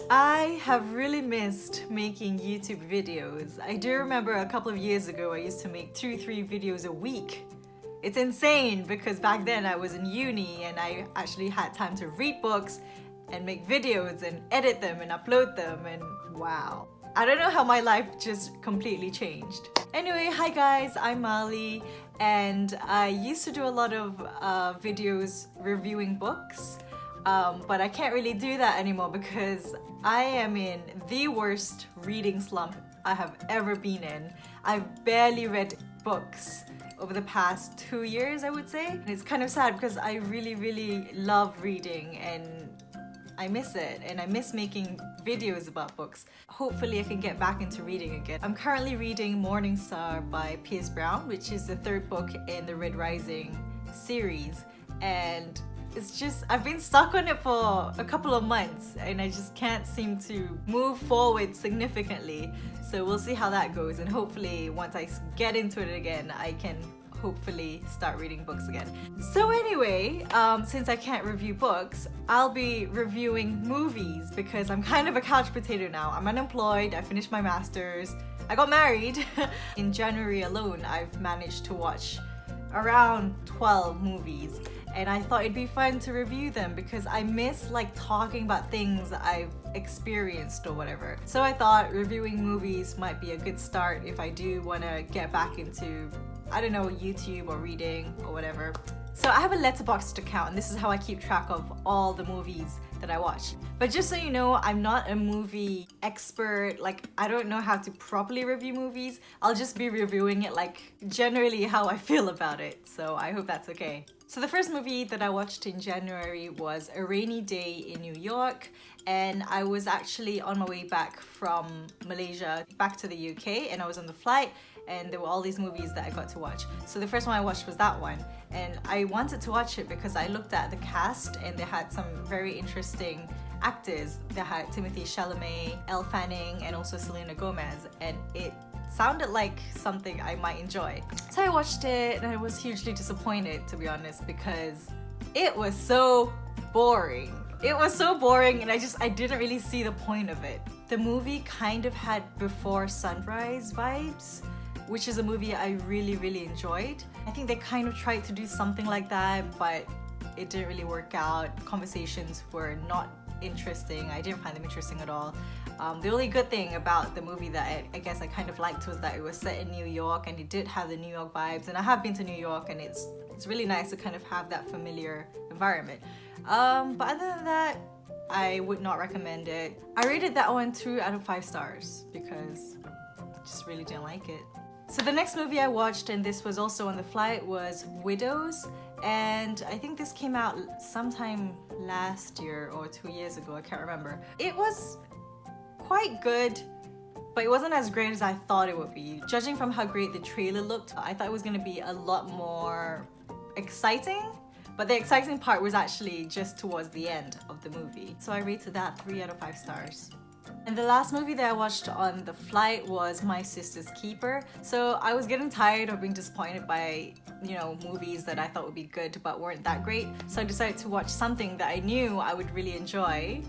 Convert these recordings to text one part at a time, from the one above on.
I have really missed making YouTube videos. I do remember a couple of years ago I used to make 2-3 videos a week. It's insane because back then I was in uni and I actually had time to read books and make videos and edit them and upload them, and wow. I don't know how my life just completely changed. Anyway, hi guys, I'm Mali and I used to do a lot of videos reviewing books. But I can't really do that anymore because I am in the worst reading slump I have ever been in. I've barely read books over the past 2 years, I would say. And it's kind of sad because I really love reading and I miss it, and I miss making videos about books. Hopefully I can get back into reading again. I'm currently reading Morning Star by Pierce Brown, which is the third book in the Red Rising series, and it's just, I've been stuck on it for a couple of months and I just can't seem to move forward significantly. So we'll see how that goes, and hopefully once I get into it again, I can hopefully start reading books again. So anyway, since I can't review books, I'll be reviewing movies because I'm kind of a couch potato now. I'm unemployed, I finished my master's, I got married. In January alone, I've managed to watch around 12 movies, and I thought it'd be fun to review them because I miss like talking about things I've experienced or whatever. So I thought reviewing movies might be a good start if I do want to get back into, I don't know, YouTube or reading or whatever. So I have a Letterboxd account and this is how I keep track of all the movies that I watch. But just so you know, I'm not a movie expert. Like, I don't know how to properly review movies. I'll just be reviewing it like generally how I feel about it. So I hope that's okay. So the first movie that I watched in January was A Rainy Day in New York, and I was actually on my way back from Malaysia back to the UK, and I was on the flight and there were all these movies that I got to watch. So the first one I watched was that one, and I wanted to watch it because I looked at the cast and they had some very interesting actors. They had Timothée Chalamet, Elle Fanning, and also Selena Gomez, and it sounded like something I might enjoy. So I watched it and I was hugely disappointed, to be honest, because it was so boring. It was so boring and I didn't really see the point of it. The movie kind of had Before Sunrise vibes, which is a movie I really enjoyed. I think they kind of tried to do something like that, but it didn't really work out. Conversations were not interesting. I didn't find them interesting at all. The only good thing about the movie that I guess I kind of liked was that it was set in New York and it did have the New York vibes, and I have been to New York and it's really nice to kind of have that familiar environment. But other than that, I would not recommend it. I rated that one 2 out of 5 stars because I just really didn't like it. So the next movie I watched, and this was also on the flight, was Widows, and I think this came out sometime last year or 2 years ago, I can't remember. It was quite good, but it wasn't as great as I thought it would be. Judging from how great the trailer looked, I thought it was going to be a lot more exciting, but the exciting part was actually just towards the end of the movie. So I rated that 3 out of 5 stars. And the last movie that I watched on the flight was My Sister's Keeper. So I was getting tired of being disappointed by, movies that I thought would be good but weren't that great. So I decided to watch something that I knew I would really enjoy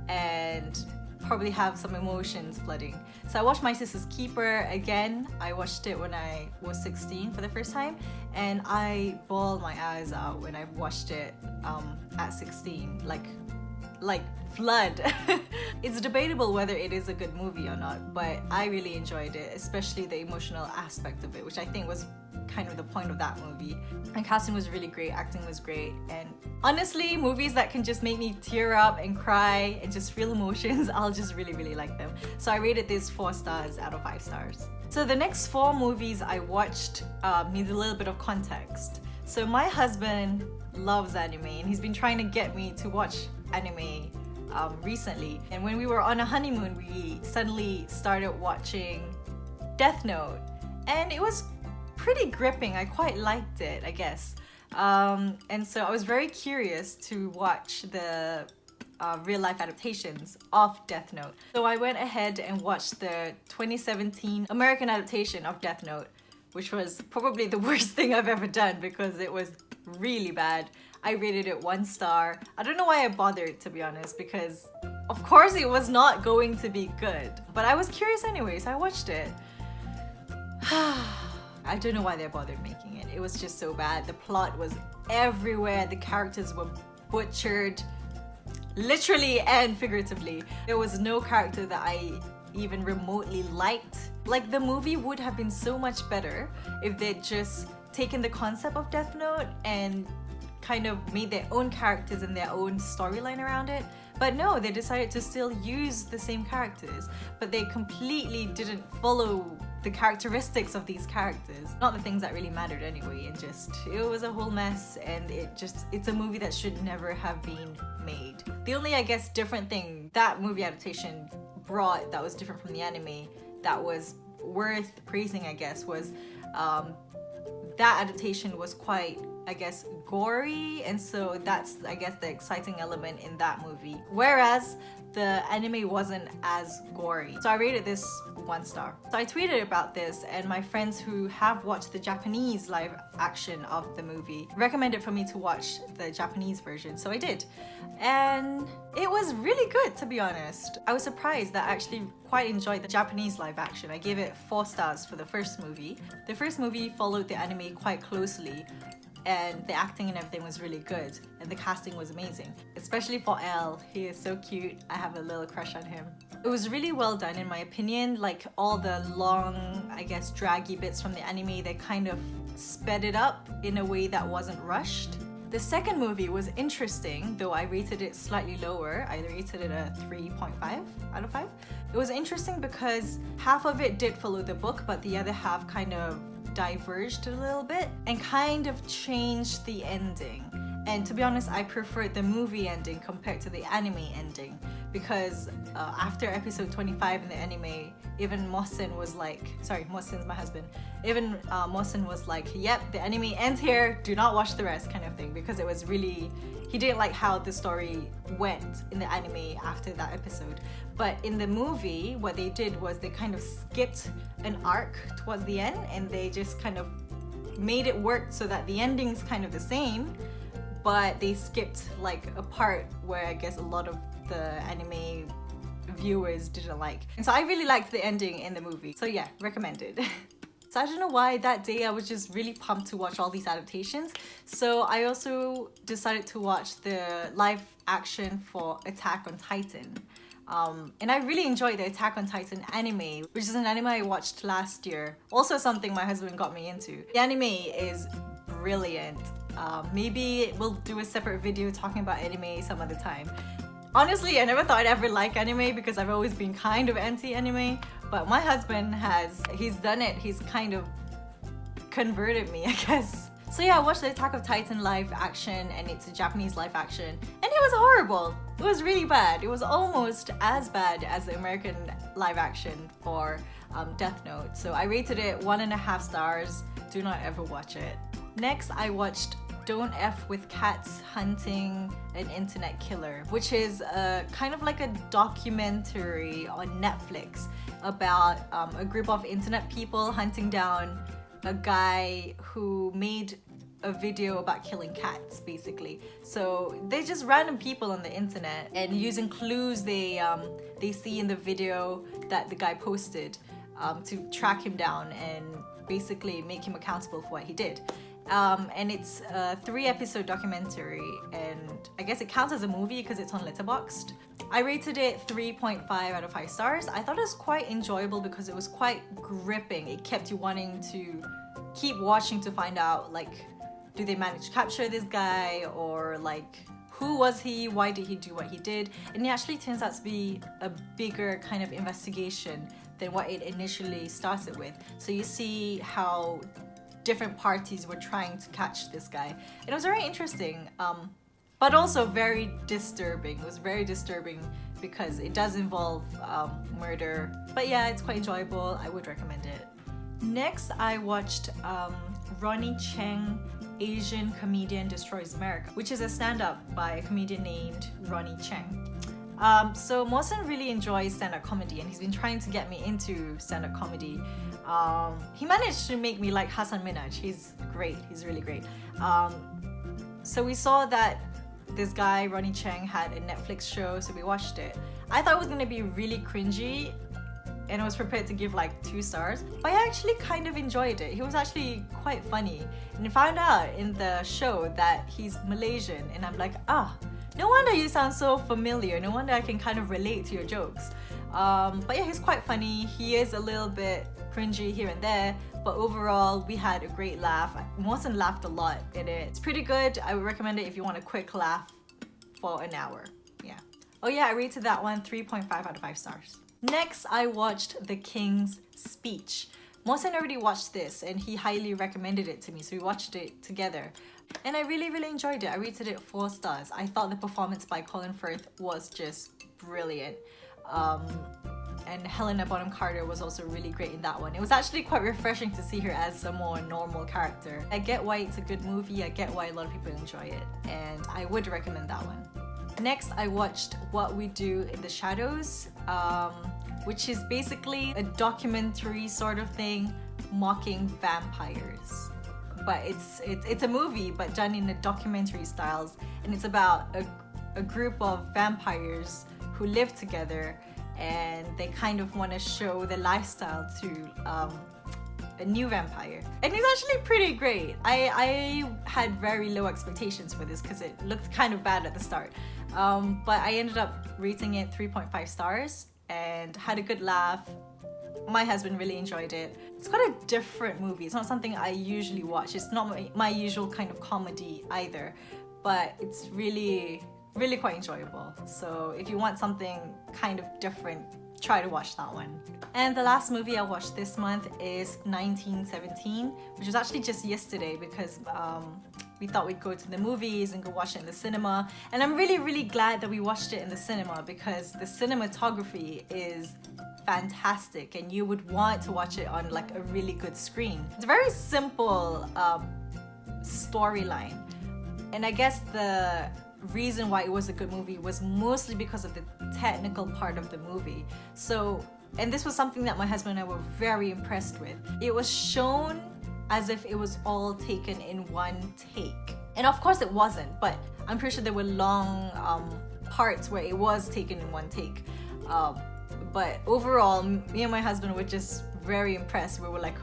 and probably have some emotions flooding. So I watched My Sister's Keeper again. I watched it when I was 16 for the first time, and I bawled my eyes out when I watched it at 16. Like flood. It's debatable whether it is a good movie or not, but I really enjoyed it, especially the emotional aspect of it, which I think was kind of the point of that movie. And casting was really great, acting was great, and honestly, movies that can just make me tear up and cry and just feel emotions, I'll just really like them. So I rated this 4 stars out of 5 stars. So the next 4 movies I watched need a little bit of context. So my husband loves anime and he's been trying to get me to watch anime recently, and when we were on a honeymoon we suddenly started watching Death Note, and it was pretty gripping. I quite liked it, I guess, and so I was very curious to watch the real life adaptations of Death Note. So I went ahead and watched the 2017 American adaptation of Death Note, which was probably the worst thing I've ever done because it was really bad. I rated it 1 star. I don't know why I bothered, to be honest, because of course it was not going to be good. But I was curious anyways, I watched it. I don't know why they bothered making it. It was just so bad. The plot was everywhere. The characters were butchered, literally and figuratively. There was no character that I even remotely liked. Like, the movie would have been so much better if they'd just taken the concept of Death Note and kind of made their own characters and their own storyline around it. But no, they decided to still use the same characters, but they completely didn't follow the characteristics of these characters, not the things that really mattered anyway, and just, it was a whole mess, and it's a movie that should never have been made. The only, I guess, different thing that movie adaptation brought that was different from the anime that was worth praising, I guess, was that adaptation was quite, I guess, gory, and so that's, I guess, the exciting element in that movie. Whereas the anime wasn't as gory. So I rated this 1 star. So I tweeted about this, and my friends who have watched the Japanese live action of the movie recommended for me to watch the Japanese version, so I did. And it was really good, to be honest. I was surprised that I actually quite enjoyed the Japanese live action. I gave it 4 stars for the first movie. The first movie followed the anime quite closely, and the acting and everything was really good, and the casting was amazing, especially for L. He is so cute. I have a little crush on him. It was really well done in my opinion. Like, all the long, I guess, draggy bits from the anime, they kind of sped it up in a way that wasn't rushed. The second movie was interesting, though I rated it slightly lower. I rated it a 3.5 out of 5. It was interesting because half of it did follow the book, but the other half kind of diverged a little bit and kind of changed the ending. And to be honest, I preferred the movie ending compared to the anime ending, because after episode 25 in the anime, even Mohsen was like, sorry, Mohsen's my husband, even Mohsen was like, yep, the anime ends here, do not watch the rest, kind of thing, because it was really, he didn't like how the story went in the anime after that episode. But in the movie, what they did was they kind of skipped an arc towards the end, and they just kind of made it work so that the ending's kind of the same, but they skipped like a part where I guess a lot of the anime viewers didn't like. And so I really liked the ending in the movie. So yeah, recommended. So I don't know why that day I was just really pumped to watch all these adaptations. So I also decided to watch the live action for Attack on Titan. And I really enjoyed the Attack on Titan anime, which is an anime I watched last year. Also something my husband got me into. The anime is brilliant. Maybe we'll do a separate video talking about anime some other time. Honestly, I never thought I'd ever like anime because I've always been kind of anti-anime, but my husband he's done it. He's kind of converted me, I guess. So yeah, I watched the Attack of Titan live action, and it's a Japanese live action, and it was horrible. It was really bad. It was almost as bad as the American live action for Death Note. So I rated it 1.5 stars. Do not ever watch it. Next, I watched Don't F with Cats Hunting an Internet Killer, which is kind of like a documentary on Netflix about a group of internet people hunting down a guy who made a video about killing cats, basically. So they're just random people on the internet, and using clues they see in the video that the guy posted to track him down and basically make him accountable for what he did. And it's a 3-episode documentary, and I guess it counts as a movie because it's on Letterboxd. I rated it 3.5 out of 5 stars. I thought it was quite enjoyable because it was quite gripping. It kept you wanting to keep watching to find out, like, do they manage to capture this guy, or like, who was he, why did he do what he did? And it actually turns out to be a bigger kind of investigation than what it initially started with. So you see how different parties were trying to catch this guy. And it was very interesting, but also very disturbing. It was very disturbing because it does involve murder. But yeah, it's quite enjoyable. I would recommend it. Next, I watched Ronny Chang, Asian Comedian Destroys America, which is a stand-up by a comedian named Ronny Chang. So Mohsen really enjoys stand-up comedy, and he's been trying to get me into stand-up comedy. He managed to make me like Hasan Minhaj. He's great. He's really great. So we saw that this guy, Ronny Chang, had a Netflix show, so we watched it. I thought it was gonna be really cringy, and I was prepared to give like 2 stars, but I actually kind of enjoyed it. He was actually quite funny, and I found out in the show that he's Malaysian, and I'm like, no wonder you sound so familiar, no wonder I can kind of relate to your jokes. But yeah, he's quite funny. He is a little bit cringy here and there, but overall we had a great laugh. Mawson laughed a lot in it. It's pretty good. I would recommend it if you want a quick laugh for an hour. Yeah. Oh yeah, I rated that one 3.5 out of 5 stars. Next, I watched The King's Speech. Mawson already watched this and he highly recommended it to me, so we watched it together. And I really enjoyed it. I rated it 4 stars. I thought the performance by Colin Firth was just brilliant. And Helena Bonham Carter was also really great in that one. It was actually quite refreshing to see her as a more normal character. I get why it's a good movie, I get why a lot of people enjoy it, and I would recommend that one. Next, I watched What We Do in the Shadows, which is basically a documentary sort of thing mocking vampires. But it's a movie but done in a documentary styles, and it's about a group of vampires who live together, and they kind of want to show the lifestyle to a new vampire. And it's actually pretty great. I had very low expectations for this because it looked kind of bad at the start. But I ended up rating it 3.5 stars and had a good laugh. My husband really enjoyed it. It's quite a different movie. It's not something I usually watch. It's not my usual kind of comedy either, but it's really quite enjoyable. So if you want something kind of different, try to watch that one. And the last movie I watched this month is 1917, which was actually just yesterday because we thought we'd go to the movies and go watch it in the cinema. And I'm really glad that we watched it in the cinema because the cinematography is fantastic and you would want to watch it on like a really good screen. It's a very simple storyline, and I guess the reason why it was a good movie was mostly because of the technical part of the movie. So, and this was something that my husband and I were very impressed with. It was shown as if it was all taken in one take. And of course it wasn't, but I'm pretty sure there were long parts where it was taken in one take. But overall, me and my husband were just very impressed. We were like,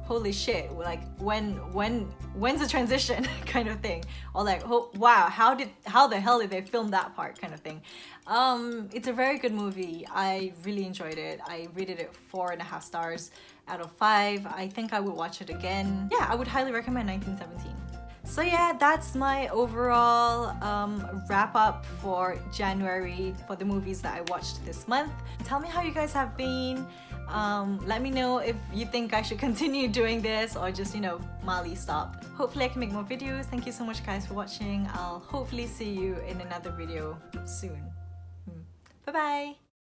holy shit, we're like, when's the transition kind of thing, or like, oh wow, how the hell did they film that part kind of thing. It's a very good movie. I really enjoyed it. I rated it 4.5 stars out of 5. I think I would watch it again. Yeah, I would highly recommend 1917. So yeah, that's my overall wrap up for January for the movies that I watched this month. Tell me how you guys have been. Let me know if you think I should continue doing this or just, mildly stop. Hopefully I can make more videos. Thank you so much guys for watching. I'll hopefully see you in another video soon. Bye bye!